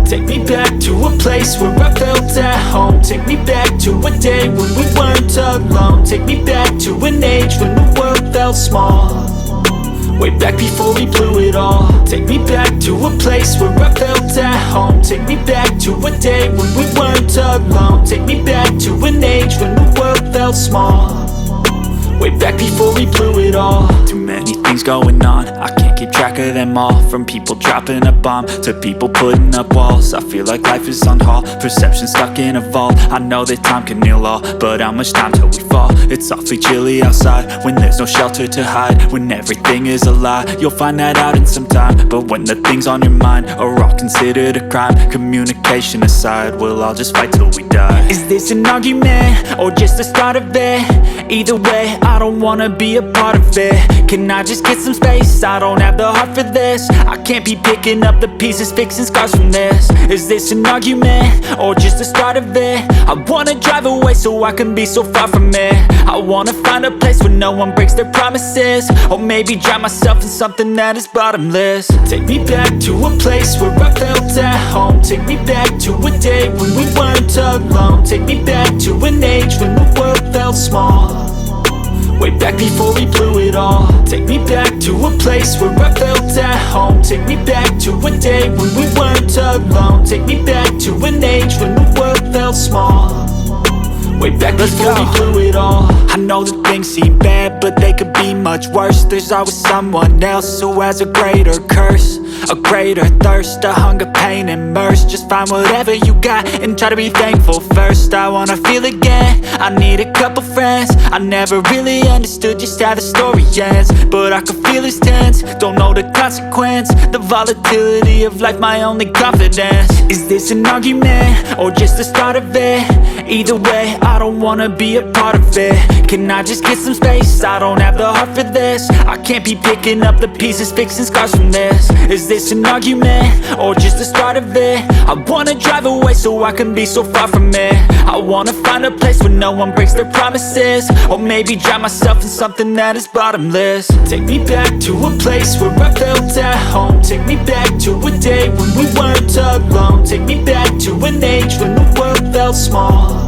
Take me back to a place where I felt at home. Take me back to a day when we weren't alone. Take me back to an age when the world felt small, way back before we blew it all. Take me back to a place where I felt at home. Take me back to a day when we weren't alone. Take me back to an age when the world felt small, way back before we blew it all. Too many things going on, I can't keep track of them all. From people dropping a bomb to people putting up walls. I feel like life is on hold, perception stuck in a vault. I know that time can heal all, but how much time till we fall? It's awfully chilly outside when there's no shelter to hide. When everything is a lie, you'll find that out in some time. But when the things on your mind are all considered a crime, communication aside, we'll all just fight till we die. Is this an argument or just the start of it? Either way, I don't wanna be a part of it. Can I just get some space? I don't have the heart for this. I can't be picking up the pieces, fixing scars from this. Is this an argument or just the start of it? I wanna drive away so I can be so far from it. I wanna find a place where no one breaks their promises, or maybe drown myself in something that is bottomless. Take me back to a place where I felt at home. Take me back to a day when we weren't alone. Take me back to an age when the world felt small, way back before we blew it all. Take me back to a place where I felt at home. Take me back to a day when we weren't alone. Take me back to an age when the world felt small, way back before we blew it all. I know that things seem bad, but they could be much worse. There's always someone else who has a greater curse, a greater thirst, a hunger, pain, and mercy. Just find whatever you got and try to be thankful first. I wanna feel again, I need a couple friends. I never really understood just how the story ends, but I can feel it's tense, don't know the consequence. The volatility of life, my only confidence. Is this an argument or just the start of it? Either way, I don't wanna be a part of it. Can I just get some space? I don't have the heart for this. I can't be picking up the pieces, fixing scars from this. Is this an argument or just the start of it? I wanna drive away so I can be so far from it. I wanna find a place where no one breaks their promises, or maybe drown myself in something that is bottomless. Take me back to a place where I felt at home. Take me back to a day when we weren't alone. Take me back to an age when the world felt small,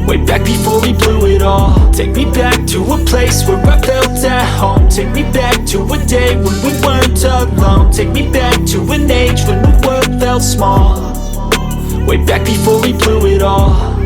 way back before we blew it all. Take me back to a place where I felt at home. Take me back to a day when we weren't alone. Take me back to an age when the world felt small, way back before we blew it all.